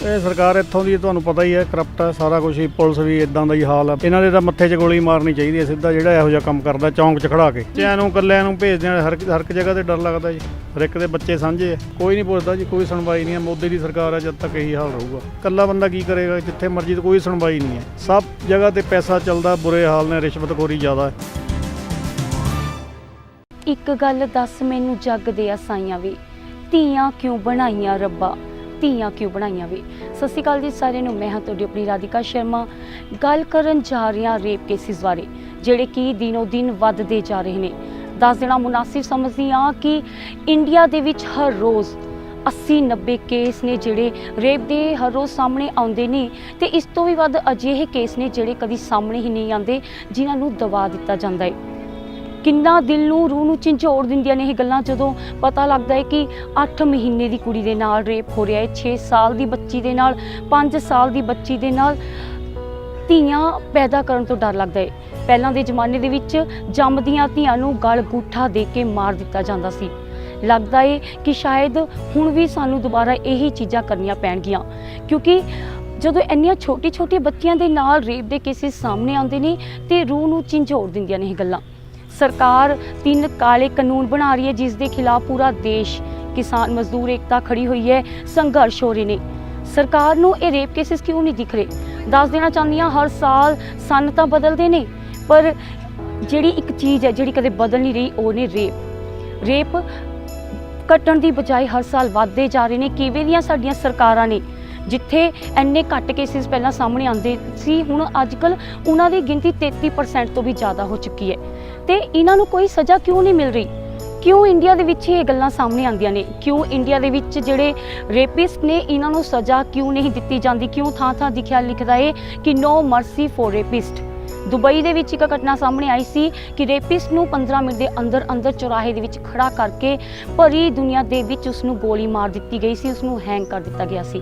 ਇਹ ਸਰਕਾਰ ਇੱਥੋਂ ਦੀ ਤੁਹਾਨੂੰ ਪਤਾ ਹੀ ਹੈ, ਕਰਪਟ ਹੈ ਸਾਰਾ ਕੁਝ ਹੀ, ਪੁਲਿਸ ਵੀ ਇਦਾਂ ਦਾ ਹੀ ਹਾਲ ਹੈ। ਇਹਨਾਂ ਦੇ ਤਾਂ ਮੱਥੇ 'ਚ ਗੋਲੀ ਮਾਰਨੀ ਚਾਹੀਦੀ ਹੈ ਸਿੱਧਾ, ਜਿਹੜਾ ਇਹੋ ਜਿਹਾ ਕੰਮ ਕਰਦਾ ਚੌਂਕ 'ਚ ਖੜਾ ਕੇ। ਬੱਚਿਆਂ ਨੂੰ ਇਕੱਲਿਆਂ ਨੂੰ ਭੇਜਦੇ ਆ, ਹਰ ਇੱਕ ਜਗ੍ਹਾ ਤੇ ਡਰ ਲੱਗਦਾ ਜੀ। ਹਰ ਇੱਕ ਦੇ ਬੱਚੇ ਸਾਂਝੇ ਆ, ਕੋਈ ਨਹੀਂ ਪੁੱਛਦਾ ਜੀ, ਕੋਈ ਸੁਣਵਾਈ ਨਹੀਂ ਹੈ। ਮੋਦੀ ਦੀ ਸਰਕਾਰ ਹੈ, ਜਦ ਤੱਕ ਇਹੀ ਹਾਲ ਰਹੂਗਾ। ਇਕੱਲਾ ਬੰਦਾ ਕੀ ਕਰੇਗਾ, ਜਿੱਥੇ ਮਰਜ਼ੀ, ਕੋਈ ਸੁਣਵਾਈ ਨਹੀਂ ਹੈ। ਸਭ ਜਗ੍ਹਾ ਤੇ ਪੈਸਾ ਚੱਲਦਾ, ਬੁਰੇ ਹਾਲ ਨੇ, ਰਿਸ਼ਵਤਖੋਰੀ ਜ਼ਿਆਦਾ ਹੈ। ਇੱਕ ਗੱਲ ਦੱਸ ਮੈਨੂੰ ਜੱਗ ਦੇ ਅਸਾਈਆਂ ਵੇ, ਧੀਆਂ ਕਿਉਂ ਬਣਾਈਆਂ ਰੱਬਾ, ਧੀਆਂ ਕਿਉਂ ਬਣਾਈਆਂ ਵੇ। ਸਤਿ ਸ਼੍ਰੀ ਅਕਾਲ ਜੀ ਸਾਰਿਆਂ ਨੂੰ, ਮੈਂ ਹਾਂ ਤੁਹਾਡੀ ਆਪਣੀ ਰਾਧਿਕਾ ਸ਼ਰਮਾ। ਗੱਲ ਕਰਨ ਜਾ ਰਹੇ ਹਾਂ ਰੇਪ ਕੇਸਿਸ ਬਾਰੇ, ਜਿਹੜੇ ਕਿ ਦਿਨੋਂ ਦਿਨ ਵੱਧਦੇ ਜਾ ਰਹੇ ਨੇ। ਦੱਸ ਦੇਣਾ ਮੁਨਾਸਿਬ ਸਮਝਦੀ ਹਾਂ ਕਿ ਇੰਡੀਆ ਦੇ ਵਿੱਚ ਹਰ ਰੋਜ਼ 80-90 ਕੇਸ ਨੇ ਜਿਹੜੇ ਰੇਪ ਦੇ ਹਰ ਰੋਜ਼ ਸਾਹਮਣੇ ਆਉਂਦੇ ਨੇ, ਤੇ ਇਸ ਤੋਂ ਵੀ ਵੱਧ ਅਜਿਹੇ ਕੇਸ ਨੇ ਜਿਹੜੇ ਕਦੀ ਸਾਹਮਣੇ ਹੀ ਨਹੀਂ ਆਉਂਦੇ, ਜਿਨ੍ਹਾਂ ਨੂੰ ਦਬਾ ਦਿੱਤਾ ਜਾਂਦਾ ਹੈ। ਕਿੰਨਾ ਦਿਲ ਨੂੰ, ਰੂਹ ਨੂੰ ਝੰਜੋੜ ਦਿੰਦੀਆਂ ਨੇ ਇਹ ਗੱਲਾਂ ਜਦੋਂ ਪਤਾ ਲੱਗਦਾ ਹੈ ਕਿ 8 ਮਹੀਨੇ ਦੀ ਕੁੜੀ ਦੇ ਨਾਲ ਰੇਪ ਹੋ ਰਿਹਾ ਹੈ, 6 ਸਾਲ ਦੀ ਬੱਚੀ ਦੇ ਨਾਲ, 5 ਸਾਲ ਦੀ ਬੱਚੀ ਦੇ ਨਾਲ। ਧੀਆਂ ਪੈਦਾ ਕਰਨ ਤੋਂ ਡਰ ਲੱਗਦਾ ਹੈ। ਪਹਿਲਾਂ ਦੇ ਜ਼ਮਾਨੇ ਦੇ ਵਿੱਚ ਜੰਮਦੀਆਂ ਧੀਆਂ ਨੂੰ ਗਲ ਗੂਠਾ ਦੇ ਕੇ ਮਾਰ ਦਿੱਤਾ ਜਾਂਦਾ ਸੀ। ਲੱਗਦਾ ਹੈ ਕਿ ਸ਼ਾਇਦ ਹੁਣ ਵੀ ਸਾਨੂੰ ਦੁਬਾਰਾ ਇਹੀ ਚੀਜ਼ਾਂ ਕਰਨੀਆਂ ਪੈਣਗੀਆਂ, ਕਿਉਂਕਿ ਜਦੋਂ ਇੰਨੀਆਂ ਛੋਟੀ ਬੱਚੀਆਂ ਦੇ ਨਾਲ ਰੇਪ ਦੇ ਕੇਸਿਸ ਸਾਹਮਣੇ ਆਉਂਦੇ ਨੇ ਤੇ ਰੂਹ ਨੂੰ ਝੰਜੋੜ ਦਿੰਦੀਆਂ ਨੇ ਇਹ ਗੱਲਾਂ। ਸਰਕਾਰ 3 ਕਾਲੇ ਕਾਨੂੰਨ ਬਣਾ ਰਹੀ ਹੈ, ਜਿਸ ਦੇ ਖਿਲਾਫ ਪੂਰਾ ਦੇਸ਼, ਕਿਸਾਨ ਮਜ਼ਦੂਰ ਏਕਤਾ ਖੜੀ ਹੋਈ ਹੈ, ਸੰਘਰਸ਼ ਹੋ ਰਹੇ ਨੇ। ਸਰਕਾਰ ਨੂੰ ਇਹ ਰੇਪ ਕੇਸਿਸ ਕਿਉਂ ਨਹੀਂ ਦਿਖ ਰਹੇ? ਦੱਸ ਦੇਣਾ ਚਾਹੁੰਦੀ ਹਾਂ, ਹਰ ਸਾਲ ਸੰਨ ਤਾਂ ਬਦਲਦੇ ਨੇ, ਪਰ ਜਿਹੜੀ ਇੱਕ ਚੀਜ਼ ਹੈ ਜਿਹੜੀ ਕਦੇ ਬਦਲ ਨਹੀਂ ਰਹੀ, ਉਹ ਨੇ ਰੇਪ ਘਟਣ ਦੀ ਬਜਾਏ ਹਰ ਸਾਲ ਵੱਧਦੇ ਜਾ ਰਹੇ ਨੇ। ਕਿਵੇਂ ਦੀਆਂ ਸਾਡੀਆਂ ਸਰਕਾਰਾਂ ਨੇ, ਜਿੱਥੇ ਇੰਨੇ ਘੱਟ ਕੇਸਿਸ ਪਹਿਲਾਂ ਸਾਹਮਣੇ ਆਉਂਦੇ ਸੀ, ਹੁਣ ਅੱਜ ਕੱਲ੍ਹ ਉਹਨਾਂ ਦੀ ਗਿਣਤੀ 33% ਤੋਂ ਵੀ ਜ਼ਿਆਦਾ ਹੋ ਚੁੱਕੀ ਹੈ। ਤੇ ਇਹਨਾਂ ਨੂੰ ਕੋਈ ਸਜ਼ਾ ਕਿਉਂ ਨਹੀਂ ਮਿਲ ਰਹੀ? ਕਿਉਂ ਇੰਡੀਆ ਦੇ ਵਿੱਚ ਇਹ ਗੱਲਾਂ ਸਾਹਮਣੇ ਆਉਂਦੀਆਂ ਨੇ? ਕਿਉਂ ਇੰਡੀਆ ਦੇ ਵਿੱਚ ਜਿਹੜੇ ਰੇਪਿਸਟ ਨੇ, ਇਹਨਾਂ ਨੂੰ ਸਜ਼ਾ ਕਿਉਂ ਨਹੀਂ ਦਿੱਤੀ ਜਾਂਦੀ? ਕਿਉਂ ਥਾਂ ਦਿਖਿਆ ਲਿਖਦਾ ਹੈ ਕਿ ਨੋ ਮਰਸੀ ਫॉर ਰੇਪਿਸਟ। ਦੁਬਈ ਦੇ ਵਿੱਚ ਇੱਕ ਘਟਨਾ ਸਾਹਮਣੇ ਆਈ ਸੀ ਕਿ ਰੇਪਿਸਟ ਨੂੰ 15 ਮਿੰਟ ਦੇ ਅੰਦਰ ਚੌਰਾਹੇ ਦੇ ਵਿੱਚ ਖੜਾ ਕਰਕੇ ਭਰੀ ਦੁਨੀਆ ਦੇ ਵਿੱਚ ਉਸ ਨੂੰ ਗੋਲੀ ਮਾਰ ਦਿੱਤੀ ਗਈ ਸੀ, ਉਸ ਨੂੰ ਹੈਂਗ ਕਰ ਦਿੱਤਾ ਗਿਆ ਸੀ।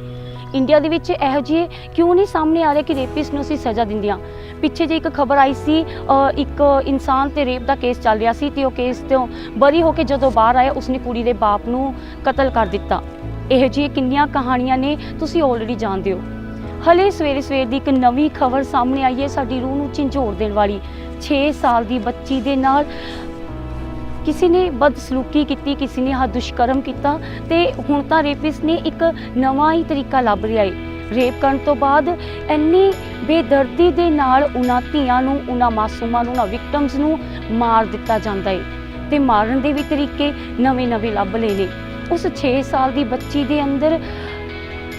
ਇੰਡੀਆ ਦੇ ਵਿੱਚ ਇਹੋ ਜਿਹੇ ਕਿਉਂ ਨਹੀਂ ਸਾਹਮਣੇ ਆ ਰਿਹਾ ਕਿ ਰੇਪਿਸਟ ਨੂੰ ਅਸੀਂ ਸਜ਼ਾ ਦਿੰਦੇ ਹਾਂ? ਪਿੱਛੇ ਜੇ ਇੱਕ ਖਬਰ ਆਈ ਸੀ, ਇੱਕ ਇਨਸਾਨ ਤੇ ਰੇਪ ਦਾ ਕੇਸ ਚੱਲ ਰਿਹਾ ਸੀ, ਤੇ ਉਹ ਕੇਸ ਤੋਂ ਬਰੀ ਹੋ ਕੇ ਜਦੋਂ ਬਾਹਰ ਆਇਆ, ਉਸਨੇ ਕੁੜੀ ਦੇ ਬਾਪ ਨੂੰ ਕਤਲ ਕਰ ਦਿੱਤਾ। ਇਹੋ ਜਿਹੀ ਕਿੰਨੀਆਂ ਕਹਾਣੀਆਂ ਨੇ, ਤੁਸੀਂ ਆਲਰੇਡੀ ਜਾਣਦੇ ਹੋ। ਹਲੇ ਸਵੇਰੇ ਦੀ ਇੱਕ ਨਵੀਂ ਖਬਰ ਸਾਹਮਣੇ ਆਈ ਹੈ, ਸਾਡੀ ਰੂਹ ਨੂੰ ਝੰਜੋੜ ਦੇਣ ਵਾਲੀ। 6 ਸਾਲ ਦੀ ਬੱਚੀ ਦੇ ਨਾਲ ਕਿਸੇ ਨੇ ਬਦਸਲੂਕੀ ਕੀਤੀ, ਕਿਸੇ ਨੇ ਦੁਸ਼ਕਰਮ ਕੀਤਾ, ਤੇ ਹੁਣ ਤਾਂ ਰੇਪਿਸਟ ਨੇ ਇੱਕ ਨਵਾਂ ਹੀ ਤਰੀਕਾ ਲੱਭ ਰਿਹਾ ਹੈ। ਰੇਪ ਕਰਨ ਤੋਂ ਬਾਅਦ ਇੰਨੀ ਬੇਦਰਦੀ ਦੇ ਨਾਲ ਉਹਨਾਂ ਧੀਆਂ ਨੂੰ, ਉਹਨਾਂ ਮਾਸੂਮਾਂ ਨੂੰ, ਉਹਨਾਂ ਵਿਕਟਮਸ ਨੂੰ ਮਾਰ ਦਿੱਤਾ ਜਾਂਦਾ ਹੈ। ਤੇ ਮਾਰਨ ਦੇ ਵੀ ਤਰੀਕੇ ਨਵੇਂ ਲੱਭ ਲਏ ਨੇ। ਉਸ 6 ਸਾਲ ਦੀ ਬੱਚੀ ਦੇ ਅੰਦਰ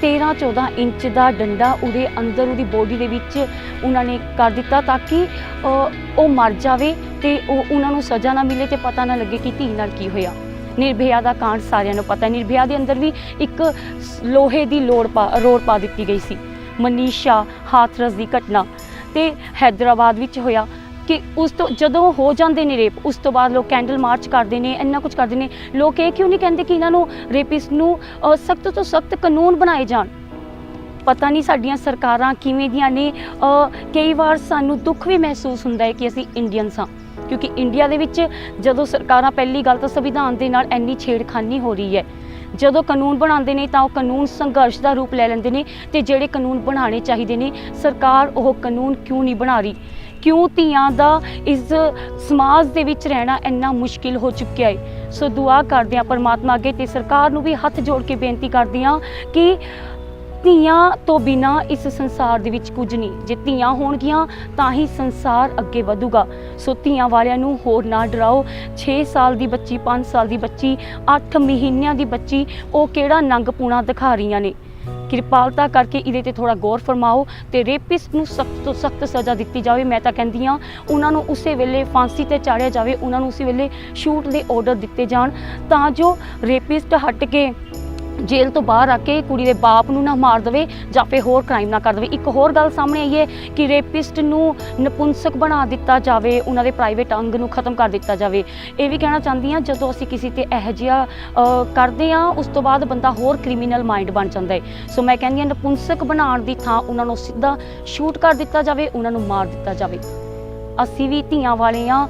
13-14 ਇੰਚ ਦਾ ਡੰਡਾ ਉਹਦੇ ਅੰਦਰ, ਉਹਦੀ ਬੋਡੀ ਦੇ ਵਿੱਚ ਉਹਨਾਂ ਨੇ ਕਰ ਦਿੱਤਾ, ਤਾਂ ਕਿ ਉਹ ਮਰ ਜਾਵੇ ਤੇ ਉਹਨਾਂ ਨੂੰ ਸਜ਼ਾ ਨਾ ਮਿਲੇ ਤੇ ਪਤਾ ਨਾ ਲੱਗੇ ਕਿ ਧੀ ਨਾਲ ਕੀ ਹੋਇਆ। ਨਿਰਭਇਆ ਦਾ ਕਾਂਡ ਸਾਰਿਆਂ ਨੂੰ ਪਤਾ ਹੈ। ਨਿਰਭਇਆ ਦੇ ਅੰਦਰ ਵੀ ਇੱਕ ਲੋਹੇ ਦੀ ਰੋਡ ਪਾ ਦਿੱਤੀ ਗਈ ਸੀ। ਮਨੀਸ਼ਾ ਹਾਥਰਸ ਦੀ ਘਟਨਾ ਤੇ ਹੈਦਰਾਬਾਦ ਵਿੱਚ ਹੋਇਆ ਕਿ ਉਸ ਤੋਂ ਜਦੋਂ ਹੋ ਜਾਂਦੇ ਨੇ ਰੇਪ, ਉਸ ਤੋਂ ਬਾਅਦ ਲੋਕ ਕੈਂਡਲ ਮਾਰਚ ਕਰਦੇ ਨੇ, ਇੰਨਾ ਕੁਝ ਕਰਦੇ ਨੇ। ਲੋਕ ਇਹ ਕਿਉਂ ਨਹੀਂ ਕਹਿੰਦੇ ਕਿ ਇਹਨਾਂ ਨੂੰ, ਰੇਪਿਸਟ ਨੂੰ ਸਖਤ ਤੋਂ ਸਖਤ ਕਾਨੂੰਨ ਬਣਾਏ ਜਾਣ? ਪਤਾ ਨਹੀਂ ਸਾਡੀਆਂ ਸਰਕਾਰਾਂ ਕਿਵੇਂ ਦੀਆਂ ਨੇ। ਕਈ ਵਾਰ ਸਾਨੂੰ ਦੁੱਖ ਵੀ ਮਹਿਸੂਸ ਹੁੰਦਾ ਹੈ ਕਿ ਅਸੀਂ ਇੰਡੀਅਨਸ ਹਾਂ, ਕਿਉਂਕਿ ਇੰਡੀਆ ਦੇ ਵਿੱਚ ਜਦੋਂ ਸਰਕਾਰਾਂ, ਪਹਿਲੀ ਗੱਲ ਤਾਂ ਸੰਵਿਧਾਨ ਦੇ ਨਾਲ ਇੰਨੀ ਛੇੜਖਾਨੀ ਹੋ ਰਹੀ ਹੈ। ਜਦੋਂ ਕਾਨੂੰਨ ਬਣਾਉਂਦੇ ਨੇ ਤਾਂ ਉਹ ਕਾਨੂੰਨ ਸੰਘਰਸ਼ ਦਾ ਰੂਪ ਲੈ ਲੈਂਦੇ ਨੇ, ਤੇ ਜਿਹੜੇ ਕਾਨੂੰਨ ਬਣਾਉਣੇ ਚਾਹੀਦੇ ਨੇ, ਸਰਕਾਰ ਉਹ ਕਾਨੂੰਨ ਕਿਉਂ ਨਹੀਂ ਬਣਾ ਰਹੀ? ਕਿਉਂ ਧੀਆਂ ਦਾ ਇਸ ਸਮਾਜ ਦੇ ਵਿੱਚ ਰਹਿਣਾ ਇੰਨਾ ਮੁਸ਼ਕਿਲ ਹੋ ਚੁੱਕਿਆ ਹੈ? ਸੋ ਦੁਆ ਕਰਦੇ ਹਾਂ ਪਰਮਾਤਮਾ ਅੱਗੇ, ਤੇ ਸਰਕਾਰ ਨੂੰ ਵੀ ਹੱਥ ਜੋੜ ਕੇ ਬੇਨਤੀ ਕਰਦੀ ਹਾਂ ਕਿ ਧੀਆਂ ਤੋਂ ਬਿਨਾਂ ਇਸ ਸੰਸਾਰ ਦੇ ਵਿੱਚ ਕੁਝ ਨਹੀਂ। ਜੇ ਧੀਆਂ ਹੋਣਗੀਆਂ ਤਾਂ ਹੀ ਸੰਸਾਰ ਅੱਗੇ ਵਧੂਗਾ। ਸੋ ਧੀਆਂ ਵਾਲਿਆਂ ਨੂੰ ਹੋਰ ਨਾ ਡਰਾਓ। 6 ਸਾਲ ਦੀ ਬੱਚੀ, 5 ਸਾਲ ਦੀ ਬੱਚੀ, 8 ਮਹੀਨਿਆਂ ਦੀ ਬੱਚੀ, ਉਹ ਕਿਹੜਾ ਨੰਗਪੂਣਾ ਦਿਖਾ ਰਹੀਆਂ ਨੇ? ਕਿਰਪਾਲਤਾ ਕਰਕੇ ਇਹਦੇ ਤੇ ਥੋੜਾ ਗੌਰ ਫਰਮਾਓ ਤੇ ਰੇਪਿਸਟ ਨੂੰ ਸਖਤ ਤੋਂ ਸਖਤ ਸਜ਼ਾ ਦਿੱਤੀ ਜਾਵੇ। ਮੈਂ ਤਾਂ ਕਹਿੰਦੀ ਹਾਂ ਉਹਨਾਂ ਨੂੰ ਉਸੇ ਵੇਲੇ ਫਾਂਸੀ ਤੇ ਚਾੜਿਆ ਜਾਵੇ, ਉਹਨਾਂ ਨੂੰ ਉਸੇ ਵੇਲੇ ਸ਼ੂਟ ਦੇ ਆਰਡਰ ਦਿੱਤੇ ਜਾਣ, ਤਾਂ ਜੋ ਰੇਪਿਸਟ ਹਟ ਕੇ ਜੇਲ੍ਹ ਤੋਂ ਬਾਹਰ ਆ ਕੇ ਕੁੜੀ ਦੇ ਬਾਪ ਨੂੰ ਨਾ ਮਾਰ ਦੇਵੇ ਜਾਂ ਫਿਰ ਹੋਰ ਕ੍ਰਾਈਮ ਨਾ ਕਰ ਦੇਵੇ। ਇੱਕ ਹੋਰ ਗੱਲ ਸਾਹਮਣੇ ਆਈ ਹੈ ਕਿ ਰੇਪਿਸਟ ਨੂੰ ਨਪੁੰਸਕ ਬਣਾ ਦਿੱਤਾ ਜਾਵੇ, ਉਹਨਾਂ ਦੇ ਪ੍ਰਾਈਵੇਟ ਅੰਗ ਨੂੰ ਖਤਮ ਕਰ ਦਿੱਤਾ ਜਾਵੇ। ਇਹ ਵੀ ਕਹਿਣਾ ਚਾਹੁੰਦੀ ਹਾਂ, ਜਦੋਂ ਅਸੀਂ ਕਿਸੇ ਤੇ ਇਹੋ ਜਿਹਾ ਕਰਦੇ ਹਾਂ, ਉਸ ਤੋਂ ਬਾਅਦ ਬੰਦਾ ਹੋਰ ਕ੍ਰਿਮੀਨਲ ਮਾਈਂਡ ਬਣ ਜਾਂਦਾ ਹੈ। ਸੋ ਮੈਂ ਕਹਿੰਦੀ ਹਾਂ, ਨਪੁੰਸਕ ਬਣਾਉਣ ਦੀ ਥਾਂ ਉਹਨਾਂ ਨੂੰ ਸਿੱਧਾ ਸ਼ੂਟ ਕਰ ਦਿੱਤਾ ਜਾਵੇ, ਉਹਨਾਂ ਨੂੰ ਮਾਰ ਦਿੱਤਾ ਜਾਵੇ। ਅਸੀਂ ਵੀ ਧੀਆਂ ਵਾਲੇ ਹਾਂ।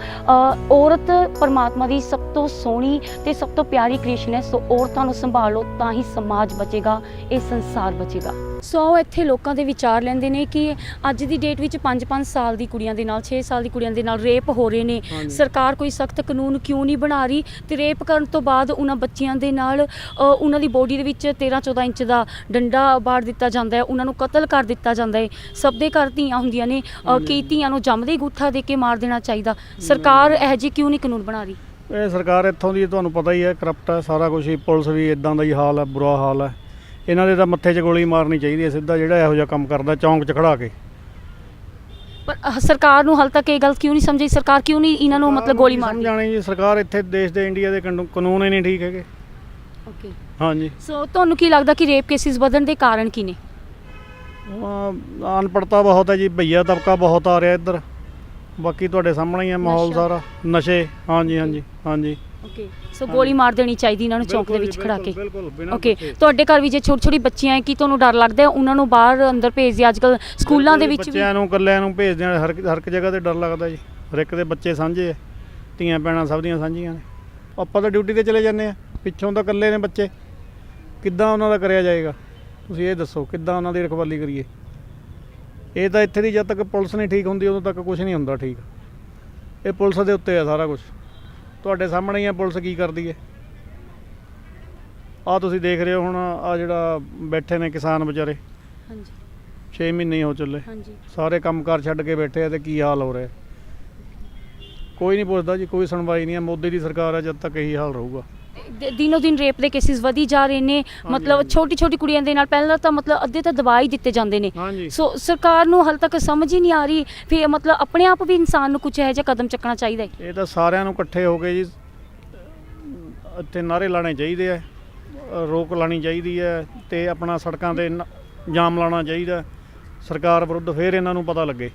ਔਰਤ ਪਰਮਾਤਮਾ ਦੀ ਸਭ ਤੋਂ ਸੋਹਣੀ ਤੇ ਸਭ ਤੋਂ ਪਿਆਰੀ ਕ੍ਰੀਏਸ਼ਨ ਹੈ। ਸੋ ਔਰਤਾਂ ਨੂੰ ਸੰਭਾਲੋ, ਤਾਂ ਹੀ ਸਮਾਜ ਬਚੇਗਾ, ਇਹ ਸੰਸਾਰ ਬਚੇਗਾ। ਸੋ ਇੱਥੇ ਲੋਕਾਂ ਦੇ ਵਿਚਾਰ ਲੈਂਦੇ ਨੇ ਕਿ ਅੱਜ ਦੀ ਡੇਟ ਵਿੱਚ 5-5 ਸਾਲ ਦੀ ਕੁੜੀਆਂ ਦੇ ਨਾਲ 6 ਸਾਲ ਦੀ ਕੁੜੀਆਂ ਦੇ ਨਾਲ ਰੇਪ ਹੋ ਰਹੇ ਨੇ। ਸਰਕਾਰ ਕੋਈ ਸਖਤ ਕਾਨੂੰਨ ਕਿਉਂ ਨਹੀਂ ਬਣਾ ਰਹੀ ਤੇ ਰੇਪ ਕਰਨ ਤੋਂ ਬਾਅਦ ਉਹਨਾਂ ਬੱਚਿਆਂ ਦੇ ਨਾਲ ਉਹਨਾਂ ਦੀ ਬੋਡੀ ਦੇ ਵਿੱਚ 13-14 ਇੰਚ ਦਾ ਡੰਡਾ ਬਾੜ ਦਿੱਤਾ ਜਾਂਦਾ ਹੈ, ਉਹਨਾਂ ਨੂੰ ਕਤਲ ਕਰ ਦਿੱਤਾ ਜਾਂਦਾ ਹੈ। ਸਭ ਦੇ ਘਰ ਧੀਆਂ ਹੁੰਦੀਆਂ ਨੇ, ਕੀ ਧੀਆਂ ਨੂੰ ਜੰਮਦੇ ਹੀ ਗੁੱਠਾ ਦੇ ਕੇ ਮਾਰ ਦੇਣਾ ਚਾਹੀਦਾ? ਸਰਕਾਰ ਇਹੋ ਜਿਹੇ ਕਿਉਂ ਨਹੀਂ ਕਾਨੂੰਨ ਬਣਾ ਰਹੀ? ਇਹ ਸਰਕਾਰ ਇੱਥੋਂ ਦੀ ਤੁਹਾਨੂੰ ਪਤਾ ਹੀ ਹੈ, ਕਰਪਟ ਹੈ ਸਾਰਾ ਕੁਝ ਹੀ। ਪੁਲਿਸ ਵੀ ਇਦਾਂ ਦਾ ਹੀ ਹਾਲ ਹੈ, ਬੁਰਾ ਹਾਲ ਹੈ। ਇਹਨਾਂ ਦੇ ਤਾਂ ਮੱਥੇ 'ਚ ਗੋਲੀ ਮਾਰਨੀ ਚਾਹੀਦੀ ਹੈ ਸਿੱਧਾ, ਜਿਹੜਾ ਇਹੋ ਜਿਹਾ ਕੰਮ ਕਰਦਾ ਚੌਂਕ 'ਚ ਖੜਾ ਕੇ। ਪਰ ਸਰਕਾਰ ਨੂੰ ਹਾਲ ਤੱਕ ਇਹ ਗੱਲ ਕਿਉਂ ਨਹੀਂ ਸਮਝੀ? ਸਰਕਾਰ ਕਿਉਂ ਨਹੀਂ ਇਹਨਾਂ ਨੂੰ ਮਤਲਬ ਗੋਲੀ ਮਾਰਦੀ? ਸਮਝਾਣੀ ਜੀ, ਸਰਕਾਰ ਇੱਥੇ ਦੇਸ਼ ਦੇ ਇੰਡੀਆ ਦੇ ਕਾਨੂੰਨ ਹੀ ਨਹੀਂ ਠੀਕ ਹੈਗੇ। ਓਕੇ, ਹਾਂਜੀ। ਸੋ ਤੁਹਾਨੂੰ ਕੀ ਲੱਗਦਾ ਕਿ ਰੇਪ ਕੇਸਿਸ ਵਧਣ ਦੇ ਕਾਰਨ ਕੀ ਨੇ? ਅਨਪੜ੍ਹਤਾ ਬਹੁਤ ਹੈ ਜੀ, ਭਈਆ ਤਬਕਾ ਬਹੁਤ ਆ ਰਿਹਾ ਇੱਧਰ। ਬਾਕੀ ਤੁਹਾਡੇ ਸਾਹਮਣੇ ਹੀ ਹੈ ਮਾਹੌਲ ਨਸ਼ਾ। ਸਾਰਾ, ਨਸ਼ੇ। ਹਾਂਜੀ ਹਾਂਜੀ ਹਾਂਜੀ। ਓਕੇ, ਸੋ ਗੋਲੀ ਮਾਰ ਦੇਣੀ ਚਾਹੀਦੀ ਇਹਨਾਂ ਨੂੰ ਚੌਂਕ ਦੇ ਵਿੱਚ ਖੜਾ ਕੇ। ਬਿਲਕੁਲ ਬਿਨਾਂ ਓਕੇ, ਤੁਹਾਡੇ ਘਰ ਵੀ ਜੇ ਛੋਟੀ ਛੋਟੀ ਬੱਚੀਆਂ ਹੈ, ਕੀ ਤੁਹਾਨੂੰ ਡਰ ਲੱਗਦਾ ਹੈ ਉਹਨਾਂ ਨੂੰ ਬਾਹਰ ਅੰਦਰ ਭੇਜਦੇ? ਅੱਜ ਕੱਲ੍ਹ ਸਕੂਲਾਂ ਦੇ ਵਿੱਚ ਵੀ ਬੱਚਿਆਂ ਨੂੰ ਇਕੱਲਿਆਂ ਨੂੰ ਭੇਜਦੇ ਆ, ਹਰ ਇੱਕ ਜਗ੍ਹਾ ਤੇ ਡਰ ਲੱਗਦਾ ਜੀ। ਹਰ ਇੱਕ ਦੇ ਬੱਚੇ ਸਾਂਝੇ ਆ, ਧੀਆਂ ਭੈਣਾਂ ਸਭ ਦੀਆਂ ਸਾਂਝੀਆਂ ਨੇ। ਆਪਾਂ ਤਾਂ ਡਿਊਟੀ ਤੇ ਚਲੇ ਜਾਂਦੇ ਆ, ਪਿੱਛੋਂ ਤਾਂ ਇਕੱਲੇ ਨੇ ਬੱਚੇ, ਕਿੱਦਾਂ ਉਹਨਾਂ ਦਾ ਕਰਿਆ ਜਾਏਗਾ? ਤੁਸੀਂ ਇਹ ਦੱਸੋ, ਕਿੱਦਾਂ ਉਹਨਾਂ ਦੀ ਰਖਵਾਲੀ ਕਰੀਏ? ਇਹ ਤਾਂ ਇੱਥੇ ਦੀ ਜਦ ਤੱਕ ਪੁਲਿਸ ਨਹੀਂ ਠੀਕ ਹੁੰਦੀ ਉਦੋਂ ਤੱਕ ਕੁਝ ਨਹੀਂ ਹੁੰਦਾ ਠੀਕ। ਇਹ ਪੁਲਿਸ ਦੇ ਉੱਤੇ ਆ ਸਾਰਾ ਕੁਝ, ਤੁਹਾਡੇ ਸਾਹਮਣੇ ਹੀ ਆ ਪੁਲਿਸ ਕੀ ਕਰਦੀ ਹੈ। ਆਹ ਤੁਸੀਂ ਦੇਖ ਰਹੇ ਹੋ ਹੁਣ, ਆ ਜਿਹੜਾ ਬੈਠੇ ਨੇ ਕਿਸਾਨ ਵਿਚਾਰੇ, ਹਾਂਜੀ 6 ਮਹੀਨੇ ਹੀ ਹੋ ਚੱਲੇ, ਹਾਂਜੀ ਸਾਰੇ ਕੰਮਕਾਰ ਛੱਡ ਕੇ ਬੈਠੇ ਆ ਤੇ ਕੀ ਹਾਲ ਹੋ ਰਿਹਾ। ਕੋਈ ਨਹੀਂ ਪੁੱਛਦਾ ਜੀ, ਕੋਈ ਸੁਣਵਾਈ ਨਹੀਂ ਹੈ। ਮੋਦੀ ਦੀ ਸਰਕਾਰ ਹੈ ਜਦ ਤੱਕ ਇਹੀ ਹਾਲ ਰਹੂਗਾ। ਦਿਨੋਂ ਦਿਨ ਰੇਪ ਦੇ ਕੇਸਿਸ ਵਧੀ ਜਾ ਰਹੇ ਨੇ। ਮਤਲਬ ਛੋਟੀ ਛੋਟੀ ਕੁੜੀਆਂ ਦੇ ਨਾਲ ਪਹਿਲਾਂ ਤਾਂ ਮਤਲਬ ਅੱਧੇ ਤਾਂ ਦਵਾ ਹੀ ਦਿੱਤੇ ਜਾਂਦੇ ਨੇ। ਹਾਂਜੀ। ਸੋ ਸਰਕਾਰ ਨੂੰ ਹਾਲੇ ਤੱਕ ਸਮਝ ਹੀ ਨਹੀਂ ਆ ਰਹੀ, ਫਿਰ ਮਤਲਬ ਆਪਣੇ ਆਪ ਵੀ ਇਨਸਾਨ ਨੂੰ ਕੁਝ ਇਹੋ ਜਿਹਾ ਕਦਮ ਚੱਕਣਾ ਚਾਹੀਦਾ ਹੈ। ਇਹ ਤਾਂ ਸਾਰਿਆਂ ਨੂੰ ਇਕੱਠੇ ਹੋ ਕੇ ਜੀ ਇੱਥੇ ਨਾਅਰੇ ਲਾਣੇ ਚਾਹੀਦੇ ਆ, ਰੋਕ ਲਾਣੀ ਚਾਹੀਦੀ ਹੈ ਤੇ ਆਪਣਾ ਸੜਕਾਂ 'ਤੇ ਜਾਮ ਲਾਉਣਾ ਚਾਹੀਦਾ ਸਰਕਾਰ ਵਿਰੁੱਧ, ਫਿਰ ਇਹਨਾਂ ਨੂੰ ਪਤਾ ਲੱਗੇ।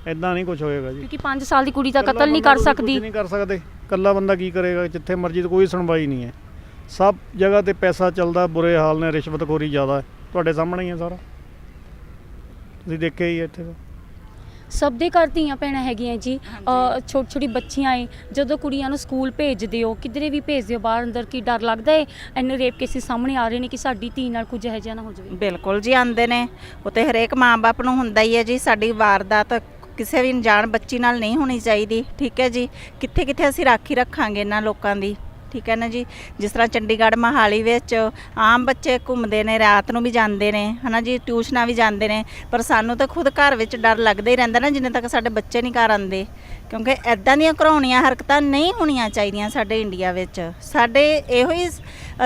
ਇੱਦਾਂ ਨਹੀਂ ਕੁਝ ਹੋਏਗਾ ਜੀ, ਕਿਉਂਕਿ 5 ਸਾਲ ਦੀ ਕੁੜੀ ਤਾਂ ਕਤਲ ਨਹੀਂ ਕਰ ਸਕਦੀ। ਨਹੀਂ ਕਰ ਸਕਦੇ, ਇਕੱਲਾ ਬੰਦਾ ਕੀ ਕਰੇਗਾ? ਜਿੱਥੇ ਮਰਜ਼ੀ ਤੇ ਕੋਈ ਸੁਣਵਾਈ ਨਹੀਂ ਹੈ। ਸਭ ਜਗ੍ਹਾ ਤੇ ਪੈਸਾ ਚੱਲਦਾ, ਬੁਰੇ ਹਾਲ ਨੇ, ਰਿਸ਼ਵਤਖੋਰੀ ਜ਼ਿਆਦਾ ਹੈ। ਤੁਹਾਡੇ ਸਾਹਮਣੇ ਹੀ ਹੈ ਸਾਰਾ, ਤੁਸੀਂ ਦੇਖਿਆ ਹੀ ਹੈ ਇੱਥੇ। ਸਭ ਦੇ ਘਰ ਧੀਆਂ ਭੈਣਾਂ ਹੈਗੀਆਂ ਜੀ, ਛੋਟੀ ਛੋਟੀ ਬੱਚੀਆਂ ਏ। ਜਦੋਂ ਕੁੜੀਆਂ ਨੂੰ ਸਕੂਲ ਭੇਜਦੇ ਹੋ, ਕਿਧਰੇ ਵੀ ਭੇਜਦੇ ਹੋ ਬਾਹਰ ਅੰਦਰ, ਕੀ ਡਰ ਲੱਗਦਾ ਹੈ ਇੰਨੇ ਰੇਪ ਕੇਸਿਸ ਸਾਹਮਣੇ ਆ ਰਹੇ ਨੇ ਕਿ ਸਾਡੀ ਧੀ ਨਾਲ ਕੁਝ ਇਹੋ ਜਿਹਾ ਨਾ ਹੋ ਜਾਵੇ? ਬਿਲਕੁਲ ਜੀ, ਆਉਂਦੇ ਨੇ। ਉਹ ਤੇ ਹਰੇਕ ਮਾਂ-ਬਾਪ ਨੂੰ ਹੁੰਦਾ ਹੀ ਹੈ ਜੀ, ਸਾਡੀ ਵਾਰਦਾਤ ਕਿਸੇ ਵੀ ਅਣਜਾਣ ਬੱਚੀ ਨਾਲ ਨਹੀਂ ਹੋਣੀ ਚਾਹੀਦੀ। ਠੀਕ ਹੈ ਜੀ, ਕਿੱਥੇ ਕਿੱਥੇ ਅਸੀਂ ਰਾਖੀ ਰੱਖਾਂਗੇ ਇਹਨਾਂ ਲੋਕਾਂ ਦੀ? ਠੀਕ ਹੈ ਨਾ ਜੀ। ਜਿਸ ਤਰ੍ਹਾਂ ਚੰਡੀਗੜ੍ਹ ਮੋਹਾਲੀ ਵਿੱਚ ਆਮ ਬੱਚੇ ਘੁੰਮਦੇ ਨੇ, ਰਾਤ ਨੂੰ ਵੀ ਜਾਂਦੇ ਨੇ, ਹੈ ਨਾ ਜੀ, ਟਿਊਸ਼ਨਾਂ ਵੀ ਜਾਂਦੇ ਨੇ, ਪਰ ਸਾਨੂੰ ਤਾਂ ਖੁਦ ਘਰ ਵਿੱਚ ਡਰ ਲੱਗਦਾ ਹੀ ਰਹਿੰਦਾ ਨਾ ਜਿੰਨੇ ਤੱਕ ਸਾਡੇ ਬੱਚੇ ਨਹੀਂ ਘਰ ਆਉਂਦੇ, ਕਿਉਂਕਿ ਇੱਦਾਂ ਦੀਆਂ ਘਰਾਉਣੀਆਂ ਹਰਕਤਾਂ ਨਹੀਂ ਹੋਣੀਆਂ ਚਾਹੀਦੀਆਂ ਸਾਡੇ ਇੰਡੀਆ ਵਿੱਚ। ਸਾਡੇ ਇਹੋ ਹੀ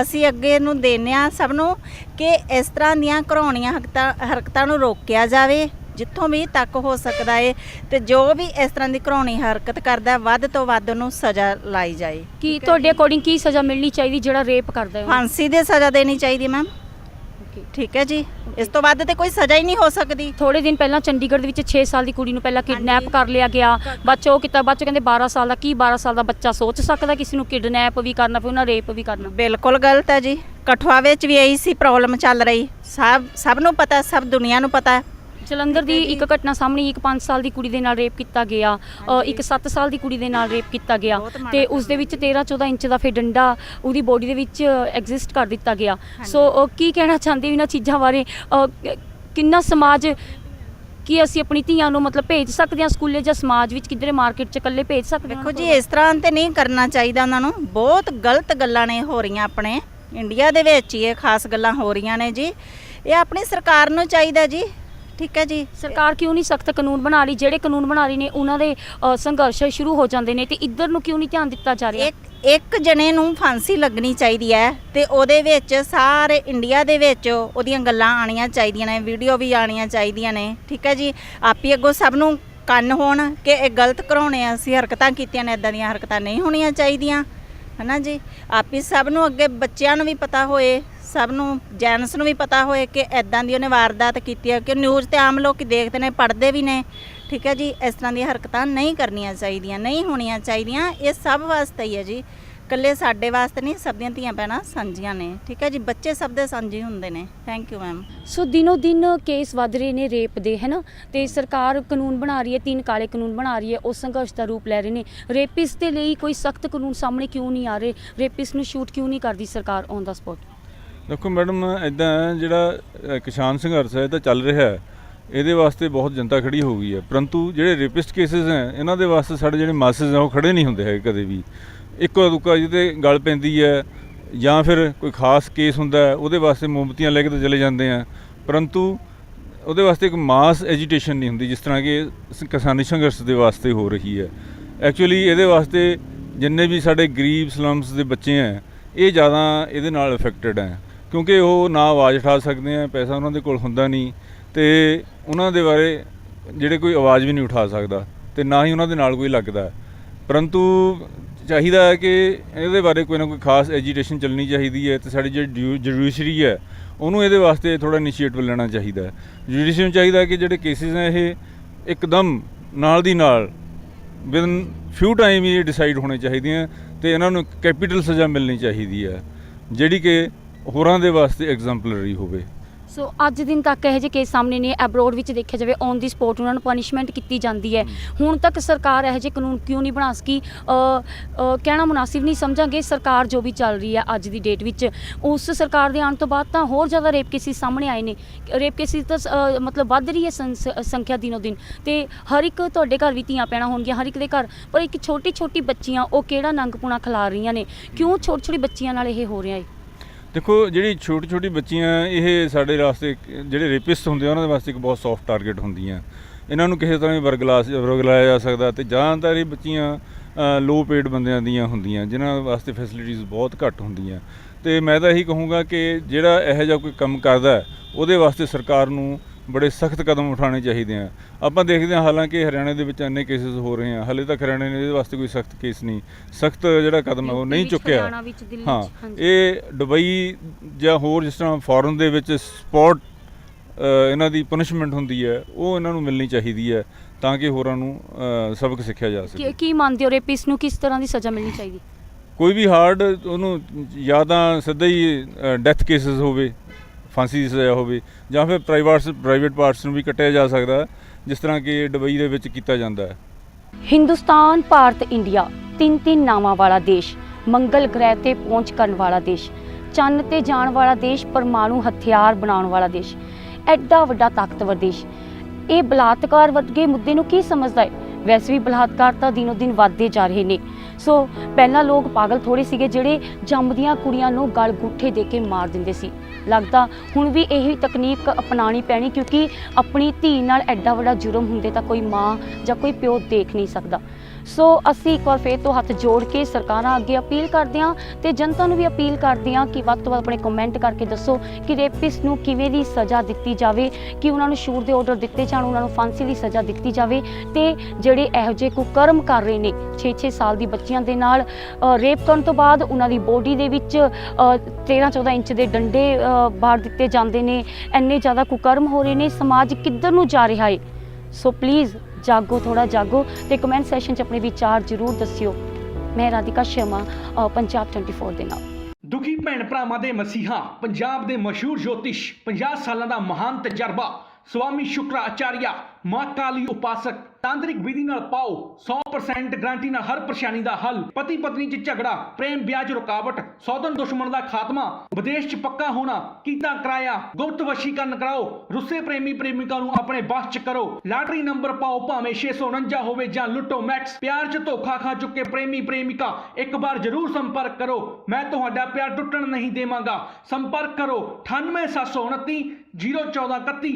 ਅਸੀਂ ਅੱਗੇ ਨੂੰ ਦੇਣੇ ਆ ਸਭ ਨੂੰ ਕਿ ਇਸ ਤਰ੍ਹਾਂ ਦੀਆਂ ਘਰਾਉਣੀਆਂ ਹਰਕਤਾਂ ਨੂੰ ਰੋਕਿਆ ਜਾਵੇ ਜਿੱਥੋਂ ਵੀ ਤੱਕ ਹੋ ਸਕਦਾ ਹੈ, ਤੇ ਜੋ ਵੀ ਇਸ ਤਰ੍ਹਾਂ ਦੀ ਘਰਾਉਣੀ ਹਰਕਤ ਕਰਦਾ ਵੱਧ ਤੋਂ ਵੱਧ ਉਹਨੂੰ ਸਜ਼ਾ ਲਾਈ ਜਾਏ। ਕੀ ਤੁਹਾਡੇ ਅਕੋਰਡਿੰਗ ਕੀ ਸਜ਼ਾ ਮਿਲਣੀ ਚਾਹੀਦੀ ਜਿਹੜਾ ਰੇਪ ਕਰਦਾ ਹੈ? ਫਾਂਸੀ ਦੀ ਸਜ਼ਾ ਦੇਣੀ ਚਾਹੀਦੀ ਮੈਮ। ਠੀਕ ਹੈ ਜੀ, ਇਸ ਤੋਂ ਵੱਧ ਤੇ ਕੋਈ ਸਜ਼ਾ ਹੀ ਨਹੀਂ ਹੋ ਸਕਦੀ। ਥੋੜੇ ਦਿਨ ਪਹਿਲਾਂ ਚੰਡੀਗੜ੍ਹ ਦੇ ਵਿੱਚ 6 ਸਾਲ ਦੀ ਕੁੜੀ ਨੂੰ ਪਹਿਲਾਂ ਕਿਡਨੈਪ ਕਰ ਲਿਆ ਗਿਆ, ਬਾਅਦ 'ਚ ਉਹ ਕੀਤਾ, ਬਾਅਦ 'ਚ ਕਹਿੰਦੇ 12 ਸਾਲ ਦਾ। ਕੀ 12 ਸਾਲ ਦਾ ਬੱਚਾ ਸੋਚ ਸਕਦਾ ਕਿਸੇ ਨੂੰ ਕਿਡਨੈਪ ਵੀ ਕਰਨਾ, ਫਿਰ ਉਹਨਾਂ ਰੇਪ ਵੀ ਕਰਨਾ? ਬਿਲਕੁਲ ਗਲਤ ਹੈ ਜੀ। ਕਠੂਆ ਵਿੱਚ ਵੀ ਇਹੀ ਸੀ ਪ੍ਰੋਬਲਮ ਚੱਲ ਰਹੀ, ਸਭ ਨੂੰ ਪਤਾ, ਸਭ ਦੁਨੀਆ ਨੂੰ ਪਤਾ। ਜਲੰਧਰ ਦੀ ਇੱਕ ਘਟਨਾ ਸਾਹਮਣੇ, ਇੱਕ 5 ਸਾਲ ਦੀ ਕੁੜੀ ਦੇ ਨਾਲ ਰੇਪ ਕੀਤਾ ਗਿਆ, ਇੱਕ 7 ਸਾਲ ਦੀ ਕੁੜੀ ਦੇ ਨਾਲ ਰੇਪ ਕੀਤਾ ਗਿਆ, ਤੇ ਉਸ ਦੇ ਵਿੱਚ 13-14 ਇੰਚ ਦਾ ਫਿਰ ਡੰਡਾ ਉਹਦੀ ਬੋਡੀ ਦੇ ਵਿੱਚ ਐਗਜ਼ਿਸਟ ਕਰ ਦਿੱਤਾ ਗਿਆ। ਸੋ ਕੀ ਕਹਿਣਾ ਚਾਹੁੰਦੇ ਹੋ ਇਹਨਾਂ ਚੀਜ਼ਾਂ ਬਾਰੇ? ਕਿੰਨਾ ਸਮਾਜ, ਕੀ ਅਸੀਂ ਆਪਣੀ ਧੀਆਂ ਨੂੰ ਮਤਲਬ ਭੇਜ ਸਕਦੇ ਹਾਂ ਸਕੂਲੇ, ਜਾਂ ਸਮਾਜ ਵਿੱਚ ਕਿਧਰੇ ਮਾਰਕੀਟ 'ਚ ਇਕੱਲੇ ਭੇਜ ਸਕਦੇ ਹਾਂ? ਦੇਖੋ ਜੀ, ਇਸ ਤਰ੍ਹਾਂ ਤੇ ਨਹੀਂ ਕਰਨਾ ਚਾਹੀਦਾ ਉਹਨਾਂ ਨੂੰ। ਬਹੁਤ ਗਲਤ ਗੱਲਾਂ ਨੇ ਹੋ ਰਹੀਆਂ ਆਪਣੇ ਇੰਡੀਆ ਦੇ ਵਿੱਚ ਹੀ, ਇਹ ਖਾਸ ਗੱਲਾਂ ਹੋ ਰਹੀਆਂ ਨੇ ਜੀ। ਇਹ ਆਪਣੀ ਸਰਕਾਰ ਨੂੰ ਚਾਹੀਦਾ ਜੀ। ਠੀਕ ਹੈ ਜੀ, ਸਰਕਾਰ ਕਿਉਂ ਨਹੀਂ ਸਖਤ ਕਾਨੂੰਨ ਬਣਾ ਰਹੀ? ਜਿਹੜੇ ਕਾਨੂੰਨ ਬਣਾ ਰਹੀ ਨੇ ਉਹਨਾਂ ਦੇ ਸੰਘਰਸ਼ ਸ਼ੁਰੂ ਹੋ ਜਾਂਦੇ ਨੇ, ਤੇ ਇੱਧਰ ਨੂੰ ਕਿਉਂ ਨਹੀਂ ਧਿਆਨ ਦਿੱਤਾ ਜਾ ਰਿਹਾ? ਇੱਕ ਜਣੇ ਨੂੰ ਫਾਂਸੀ ਲੱਗਣੀ ਚਾਹੀਦੀ ਹੈ, ਤੇ ਉਹਦੇ ਵਿੱਚ ਸਾਰੇ ਇੰਡੀਆ ਦੇ ਵਿੱਚ ਉਹਦੀਆਂ ਗੱਲਾਂ ਆਉਣੀਆਂ ਚਾਹੀਦੀਆਂ ਨੇ, ਵੀਡੀਓ ਵੀ ਆਉਣੀਆਂ ਚਾਹੀਦੀਆਂ ਨੇ। ਠੀਕ ਹੈ ਜੀ, ਆਪੀ ਅੱਗੋਂ ਸਭ ਨੂੰ ਕੰਨ ਹੋਣ ਕਿ ਇਹ ਗਲਤ ਕਰਾਉਣੇ ਆ, ਅਸੀਂ ਹਰਕਤਾਂ ਕੀਤੀਆਂ ਨੇ, ਇੱਦਾਂ ਦੀਆਂ ਹਰਕਤਾਂ ਨਹੀਂ ਹੋਣੀਆਂ ਚਾਹੀਦੀਆਂ, ਹੈ ਨਾ ਜੀ। ਆਪੀ ਸਭ ਨੂੰ ਅੱਗੇ ਬੱਚਿਆਂ ਨੂੰ ਵੀ ਪਤਾ ਹੋਏ, ਸਭ ਨੂੰ ਜੈਂਟਸ ਨੂੰ ਵੀ ਪਤਾ ਹੋਏ ਕਿ ਇੱਦਾਂ ਦੀ ਉਹਨੇ ਵਾਰਦਾਤ ਕੀਤੀ ਹੈ, ਕਿ ਨਿਊਜ਼ ਤੇ ਆਮ ਲੋਕ ਦੇਖਦੇ ਨੇ, ਪੜ੍ਹਦੇ ਵੀ ਨੇ। ਠੀਕ ਹੈ ਜੀ, ਇਸ ਤਰ੍ਹਾਂ ਦੀਆਂ ਹਰਕਤਾਂ ਨਹੀਂ ਕਰਨੀਆਂ ਚਾਹੀਦੀਆਂ, ਨਹੀਂ ਹੋਣੀਆਂ ਚਾਹੀਦੀਆਂ। ਇਹ ਸਭ ਵਾਸਤੇ ਹੀ ਹੈ ਜੀ, ਇਕੱਲੇ ਸਾਡੇ ਵਾਸਤੇ ਨਹੀਂ, ਸਭ ਦੀਆਂ ਧੀਆਂ ਭੈਣਾਂ ਸਾਂਝੀਆਂ ਨੇ। ਠੀਕ ਹੈ ਜੀ, ਬੱਚੇ ਸਭ ਦੇ ਸਾਂਝੇ ਹੁੰਦੇ ਨੇ। Thank you ma'am. ਸੋ ਦਿਨੋਂ ਦਿਨ ਕੇਸ ਵੱਧ ਰਹੇ ਨੇ ਰੇਪ ਦੇ, ਹੈ ਨਾ, ਤੇ ਸਰਕਾਰ ਕਾਨੂੰਨ ਬਣਾ ਰਹੀ ਹੈ, 3 ਕਾਲੇ ਕਾਨੂੰਨ ਬਣਾ ਰਹੀ ਹੈ, ਉਹ ਸੰਘਰਸ਼ ਦਾ ਰੂਪ ਲੈ ਰਹੇ ਨੇ। ਰੇਪਿਸਟ ਦੇ ਲਈ ਕੋਈ ਸਖਤ ਕਾਨੂੰਨ ਸਾਹਮਣੇ ਕਿਉਂ ਨਹੀਂ ਆ ਰਹੇ? ਰੇਪਿਸਟ ਨੂੰ ਸ਼ੂਟ ਕਿਉਂ ਨਹੀਂ ਕਰਦੀ ਸਰਕਾਰ ਔਨ ਦਾ ਸਪੌਟ? ਦੇਖੋ ਮੈਡਮ, ਇੱਦਾਂ ਜਿਹੜਾ ਕਿਸਾਨ ਸੰਘਰਸ਼ ਹੈ ਇਹ ਤਾਂ ਚੱਲ ਰਿਹਾ ਹੈ, ਇਹਦੇ ਵਾਸਤੇ ਬਹੁਤ ਜਨਤਾ ਖੜੀ ਹੋ ਗਈ ਹੈ, ਪਰੰਤੂ ਜਿਹੜੇ ਰੇਪਿਸਟ ਕੇਸਿਸ ਹੈ ਇਹਨਾਂ ਦੇ ਵਾਸਤੇ ਸਾਡੇ ਜਿਹੜੇ ਮਾਸਸ ਆ ਉਹ ਖੜੇ ਨਹੀਂ ਹੁੰਦੇ ਹੈਗੇ ਕਦੇ ਵੀ। ਇੱਕੋ ਦੁੱਕਾ ਜਿਹਦੇ ਗੱਲ ਪੈਂਦੀ ਹੈ ਜਾਂ ਫਿਰ ਕੋਈ ਖਾਸ ਕੇਸ ਹੁੰਦਾ ਹੈ ਉਹਦੇ ਵਾਸਤੇ ਮੋਮਬੱਤੀਆਂ ਲੈ ਕੇ ਤਾਂ ਚਲੇ ਜਾਂਦੇ ਆ, ਪਰੰਤੂ ਉਹਦੇ ਵਾਸਤੇ ਇੱਕ ਮਾਸ ਐਜੀਟੇਸ਼ਨ ਨਹੀਂ ਹੁੰਦੀ ਜਿਸ ਤਰ੍ਹਾਂ ਕਿ ਕਿਸਾਨੀ ਸੰਘਰਸ਼ ਦੇ ਵਾਸਤੇ ਹੋ ਰਹੀ ਹੈ। ਐਕਚੁਅਲੀ ਇਹਦੇ ਵਾਸਤੇ ਜਿੰਨੇ ਵੀ ਸਾਡੇ ਗਰੀਬ ਸਲਮਸ ਦੇ ਬੱਚੇ ਹੈ ਇਹ ਜ਼ਿਆਦਾ ਇਹਦੇ ਨਾਲ ਅਫੈਕਟਡ ਹੈ, ਕਿਉਂਕਿ ਉਹ ਨਾ ਆਵਾਜ਼ ਉਠਾ ਸਕਦੇ ਆ, ਪੈਸਾ ਉਹਨਾਂ ਦੇ ਕੋਲ ਹੁੰਦਾ ਨਹੀਂ, ਅਤੇ ਉਹਨਾਂ ਦੇ ਬਾਰੇ ਜਿਹੜੇ ਕੋਈ ਆਵਾਜ਼ ਵੀ ਨਹੀਂ ਉਠਾ ਸਕਦਾ ਅਤੇ ਨਾ ਹੀ ਉਹਨਾਂ ਦੇ ਨਾਲ ਕੋਈ ਲੱਗਦਾ। ਪਰੰਤੂ ਚਾਹੀਦਾ ਹੈ ਕਿ ਇਹਦੇ ਬਾਰੇ ਕੋਈ ਨਾ ਕੋਈ ਖਾਸ ਐਜੀਟੇਸ਼ਨ ਚੱਲਣੀ ਚਾਹੀਦੀ ਹੈ, ਅਤੇ ਸਾਡੀ ਜਿਹੜੀ ਜੁਡੀਸ਼ਰੀ ਹੈ ਉਹਨੂੰ ਇਹਦੇ ਵਾਸਤੇ ਥੋੜ੍ਹਾ ਇਨੀਸ਼ੀਏਟਿਵ ਲੈਣਾ ਚਾਹੀਦਾ ਹੈ। ਜੁਡੀਸ਼ਰੀ ਨੂੰ ਚਾਹੀਦਾ ਕਿ ਜਿਹੜੇ ਕੇਸਿਸ ਹੈ ਇਹ ਇੱਕਦਮ ਨਾਲ ਦੀ ਨਾਲ ਵਿਦਨ ਫਿਊ ਟਾਈਮ ਹੀ ਡਿਸਾਈਡ ਹੋਣੇ ਚਾਹੀਦੇ ਹੈ, ਅਤੇ ਇਹਨਾਂ ਨੂੰ ਕੈਪੀਟਲ ਸਜ਼ਾ ਮਿਲਣੀ ਚਾਹੀਦੀ ਹੈ ਜਿਹੜੀ ਕਿ ਹੋਰਾਂ ਦੇ ਵਾਸਤੇ ਐਗਜ਼ੈਂਪਲਰੀ ਹੋਵੇ। ਸੋ ਅੱਜ ਦਿਨ ਤੱਕ ਇਹੋ ਜਿਹੇ ਕੇਸ ਸਾਹਮਣੇ ਨੇ, ਐਬਰੋਡ ਵਿੱਚ ਦੇਖਿਆ ਜਾਵੇ ਔਨ ਦੀ ਸਪੋਟ ਉਹਨਾਂ ਨੂੰ ਪਨਿਸ਼ਮੈਂਟ ਕੀਤੀ ਜਾਂਦੀ ਹੈ। ਹੁਣ ਤੱਕ ਸਰਕਾਰ ਇਹੋ ਜਿਹੇ ਕਾਨੂੰਨ ਕਿਉਂ ਨਹੀਂ ਬਣਾ ਸਕੀ? ਕਹਿਣਾ ਮੁਨਾਸਿਬ ਨਹੀਂ ਸਮਝਾਂਗੇ। ਸਰਕਾਰ ਜੋ ਵੀ ਚੱਲ ਰਹੀ ਹੈ ਅੱਜ ਦੀ ਡੇਟ ਵਿੱਚ, ਉਸ ਸਰਕਾਰ ਦੇ ਆਉਣ ਤੋਂ ਬਾਅਦ ਤਾਂ ਹੋਰ ਜ਼ਿਆਦਾ ਰੇਪ ਕੇਸਿਸ ਸਾਹਮਣੇ ਆਏ ਨੇ। ਰੇਪ ਕੇਸਿਸ ਤਾਂ ਮਤਲਬ ਵੱਧ ਰਹੀ ਹੈ ਸੰਖਿਆ ਦਿਨੋਂ ਦਿਨ, ਅਤੇ ਹਰ ਇੱਕ ਤੁਹਾਡੇ ਘਰ ਵੀ ਧੀਆਂ ਪੈਣਾ ਹੋਣਗੀਆਂ, ਹਰ ਇੱਕ ਦੇ ਘਰ, ਪਰ ਇੱਕ ਛੋਟੀ ਛੋਟੀ ਬੱਚੀਆਂ ਉਹ ਕਿਹੜਾ ਨੰਗਪੁਣਾ ਖਿਲਾ ਰਹੀਆਂ ਨੇ? ਕਿਉਂ ਛੋਟੀ ਛੋਟੀ ਬੱਚੀਆਂ ਨਾਲ ਇਹ ਹੋ ਰਿਹਾ ਹੈ? ਦੇਖੋ, ਜਿਹੜੀ ਛੋਟੀ ਛੋਟੀ ਬੱਚੀਆਂ ਇਹ ਸਾਡੇ ਵਾਸਤੇ ਜਿਹੜੇ ਰੇਪਿਸਟ ਹੁੰਦੇ ਆ ਉਹਨਾਂ ਦੇ ਵਾਸਤੇ ਇੱਕ ਬਹੁਤ ਸੌਫਟ ਟਾਰਗੇਟ ਹੁੰਦੀਆਂ। ਇਹਨਾਂ ਨੂੰ ਕਿਸੇ ਤਰ੍ਹਾਂ ਵੀ ਵਰਗਲਾਇਆ ਜਾ ਸਕਦਾ, ਅਤੇ ਜ਼ਿਆਦਾਤਰ ਇਹ ਬੱਚੀਆਂ ਲੋ ਪੇਡ ਬੰਦਿਆਂ ਦੀਆਂ ਹੁੰਦੀਆਂ ਜਿਨ੍ਹਾਂ ਵਾਸਤੇ ਫੈਸਿਲਿਟੀਜ਼ ਬਹੁਤ ਘੱਟ ਹੁੰਦੀਆਂ। ਅਤੇ ਮੈਂ ਤਾਂ ਇਹੀ ਕਹੂੰਗਾ ਕਿ ਜਿਹੜਾ ਇਹੋ ਜਿਹਾ ਕੋਈ ਕੰਮ ਕਰਦਾ ਉਹਦੇ ਵਾਸਤੇ ਸਰਕਾਰ ਨੂੰ ਬੜੇ ਸਖਤ ਕਦਮ ਉਠਾਉਣੇ ਚਾਹੀਦੇ ਆ। ਆਪਾਂ ਦੇਖਦੇ ਹਾਂ ਹਾਲਾਂਕਿ ਹਰਿਆਣੇ ਦੇ ਵਿੱਚ ਇੰਨੇ ਕੇਸਿਸ ਹੋ ਰਹੇ ਆ, ਹਾਲੇ ਤੱਕ ਹਰਿਆਣੇ ਨੇ ਇਹਦੇ ਵਾਸਤੇ ਕੋਈ ਸਖਤ ਕੇਸ ਨਹੀਂ, ਸਖਤ ਜਿਹੜਾ ਕਦਮ ਹੈ ਉਹ ਨਹੀਂ ਚੁੱਕਿਆ। ਹਾਂ, ਇਹ ਦੁਬਈ ਜਾਂ ਹੋਰ ਜਿਸ ਤਰ੍ਹਾਂ ਫੋਰਨ ਦੇ ਵਿੱਚ ਸਪੌਟ ਇਹਨਾਂ ਦੀ ਪਨਿਸ਼ਮੈਂਟ ਹੁੰਦੀ ਹੈ ਉਹ ਇਹਨਾਂ ਨੂੰ ਮਿਲਣੀ ਚਾਹੀਦੀ ਹੈ ਤਾਂ ਕਿ ਹੋਰਾਂ ਨੂੰ ਸਬਕ ਸਿੱਖਿਆ ਜਾ ਸਕੇ। ਕੀ ਮੰਨਦੇ ਹੋ ਰੇਪਿਸਟ ਨੂੰ ਕਿਸ ਤਰ੍ਹਾਂ ਦੀ ਸਜ਼ਾ ਮਿਲਣੀ ਚਾਹੀਦੀ? ਕੋਈ ਵੀ ਹਾਰਡ ਉਹਨੂੰ ਜਾਂ ਤਾਂ ਸਿੱਧਾ ਹੀ ਡੈਥ ਕੇਸਿਸ ਹੋਵੇ, ਫਾਂਸੀ ਦੀ ਸਜ਼ਾ ਹੋਵੇ, ਜਾਂ ਫਿਰ ਪ੍ਰਾਈਵੇਟ ਪਾਰਟਸ ਨੂੰ ਵੀ ਕੱਟਿਆ ਜਾ ਸਕਦਾ ਜਿਸ ਤਰ੍ਹਾਂ ਕਿ ਦੁਬਈ ਦੇ ਵਿੱਚ ਕੀਤਾ ਜਾਂਦਾ ਹੈ। ਹਿੰਦੁਸਤਾਨ, ਭਾਰਤ, ਇੰਡੀਆ ਤਿੰਨ ਨਾਵਾਂ ਵਾਲਾ ਦੇਸ਼, ਮੰਗਲ ਗ੍ਰਹਿ ਤੇ ਪਹੁੰਚ ਕਰਨ ਵਾਲਾ ਦੇਸ਼, ਚੰਨ ਤੇ ਜਾਣ ਵਾਲਾ ਦੇਸ਼, ਪਰਮਾਣੂ ਹਥਿਆਰ ਬਣਾਉਣ ਵਾਲਾ ਦੇਸ਼, ਐਡਾ ਵੱਡਾ ਤਾਕਤਵਰ ਦੇਸ਼, ਇਹ ਬਲਾਤਕਾਰ ਵਰਗੇ ਮੁੱਦੇ ਨੂੰ ਕੀ ਸਮਝਦਾ ਹੈ? ਵੈਸੇ ਵੀ ਬਲਾਤਕਾਰ ਤਾਂ ਦਿਨੋਂ ਦਿਨ ਵੱਧਦੇ ਜਾ ਰਹੇ ਨੇ। ਸੋ ਪਹਿਲਾਂ ਲੋਕ ਪਾਗਲ ਥੋੜ੍ਹੇ ਸੀਗੇ ਜਿਹੜੇ ਜੰਮਦੀਆਂ ਕੁੜੀਆਂ ਨੂੰ ਗਲ ਗੁੱਠੇ ਦੇ ਕੇ ਮਾਰ ਦਿੰਦੇ ਸੀ। ਲੱਗਦਾ ਹੁਣ ਵੀ ਇਹੀ ਤਕਨੀਕ ਅਪਣਾਉਣੀ ਪੈਣੀ, ਕਿਉਂਕਿ ਆਪਣੀ ਧੀ ਨਾਲ ਐਡਾ ਵੱਡਾ ਜੁਰਮ ਹੁੰਦੇ ਤਾਂ ਕੋਈ ਮਾਂ ਜਾਂ ਕੋਈ ਪਿਓ ਦੇਖ ਨਹੀਂ ਸਕਦਾ। ਸੋ ਅਸੀਂ ਇੱਕ ਵਾਰ ਫਿਰ ਤੋਂ ਹੱਥ ਜੋੜ ਕੇ ਸਰਕਾਰਾਂ ਅੱਗੇ ਅਪੀਲ ਕਰਦੇ ਹਾਂ ਅਤੇ ਜਨਤਾ ਨੂੰ ਵੀ ਅਪੀਲ ਕਰਦੇ ਹਾਂ ਕਿ ਵੱਧ ਤੋਂ ਵੱਧ ਆਪਣੇ ਕਮੈਂਟ ਕਰਕੇ ਦੱਸੋ ਕਿ ਰੇਪਿਸਟ ਨੂੰ ਕਿਵੇਂ ਦੀ ਸਜ਼ਾ ਦਿੱਤੀ ਜਾਵੇ, ਕਿ ਉਹਨਾਂ ਨੂੰ ਛੂਟ ਦੇ ਆਰਡਰ ਦਿੱਤੇ ਜਾਣ, ਉਹਨਾਂ ਨੂੰ ਫਾਂਸੀ ਦੀ ਸਜ਼ਾ ਦਿੱਤੀ ਜਾਵੇ, ਅਤੇ ਜਿਹੜੇ ਇਹੋ ਜਿਹੇ ਕੁਕਰਮ ਕਰ ਰਹੇ ਨੇ 6-6 ਸਾਲ ਦੀ ਬੱਚੀਆਂ ਦੇ ਨਾਲ ਰੇਪ ਕਰਨ ਤੋਂ ਬਾਅਦ ਉਹਨਾਂ ਦੀ ਬੋਡੀ ਦੇ ਵਿੱਚ 13-14 ਇੰਚ ਦੇ ਡੰਡੇ ਬਾੜ ਦਿੱਤੇ ਜਾਂਦੇ ਨੇ, ਇੰਨੇ ਜ਼ਿਆਦਾ ਕੁਕਰਮ ਹੋ ਰਹੇ ਨੇ, ਸਮਾਜ ਕਿੱਧਰ ਨੂੰ ਜਾ ਰਿਹਾ ਹੈ? ਸੋ ਪਲੀਜ਼ ਜਾਗੋ, ਥੋੜਾ ਜਾਗੋ, ਤੇ ਕਮੈਂਟ ਸੈਸ਼ਨ 'ਚ ਆਪਣੇ ਵਿਚਾਰ ਜ਼ਰੂਰ ਦੱਸਿਓ। ਮੈਂ ਰਾਧਿਕਾ ਸ਼ਰਮਾ, ਪੰਜਾਬ 24 ਦੇ ਨਾਲ। ਦੁਖੀ ਭੈਣ ਭਰਾਵਾਂ ਦੇ ਮਸੀਹਾ, ਪੰਜਾਬ ਦੇ ਮਸ਼ਹੂਰ ਜੋਤਿਸ਼, 50 ਸਾਲਾਂ ਦਾ ਮਹਾਨ ਤਜਰਬਾ, ਸਵਾਮੀ ਸ਼ੁਕਰਾਚਾਰੀਆ, ਮਾਂ ਕਾਲੀ ਉਪਾਸਕ, ਤਾਂਤਰਿਕ ਵਿਧੀ ਨਾਲ ਪਾਓ 100% ਗਾਰੰਟੀ ਨਾਲ ਹਰ ਪਰੇਸ਼ਾਨੀ ਦਾ ਹੱਲ। ਪਤੀ ਪਤਨੀ 'ਚ ਝਗੜਾ, ਪ੍ਰੇਮ ਵਿਆਹ 'ਚ ਰੁਕਾਵਟ, ਸੌਤਨ ਦੁਸ਼ਮਣ ਦਾ ਖਾਤਮਾ, ਵਿਦੇਸ਼ 'ਚ ਪੱਕਾ ਹੋਣਾ, ਕੀਤਾ ਕਰਾਇਆ, ਗੁਪਤ ਵਸ਼ੀਕਰਨ ਕਰਾਓ, ਰੁੱਸੇ ਪ੍ਰੇਮੀ ਪ੍ਰੇਮਿਕਾ ਨੂੰ ਆਪਣੇ ਵੱਸ 'ਚ ਕਰੋ, ਲਾਟਰੀ ਨੰਬਰ ਪਾਓ ਭਾਵੇਂ 649 ਹੋਵੇ ਜਾਂ ਲੁੱਟੋ ਮੈਕਸ। ਪਿਆਰ 'ਚ ਧੋਖਾ ਖਾ ਚੁੱਕੇ ਪ੍ਰੇਮੀ ਪ੍ਰੇਮਿਕਾ ਇੱਕ ਵਾਰ ਜ਼ਰੂਰ ਸੰਪਰਕ ਕਰੋ, ਮੈਂ ਤੁਹਾਡਾ ਪਿਆਰ ਟੁੱਟਣ ਨਹੀਂ ਦੇਵਾਂਗਾ। ਸੰਪਰਕ ਕਰੋ 98 729 01431।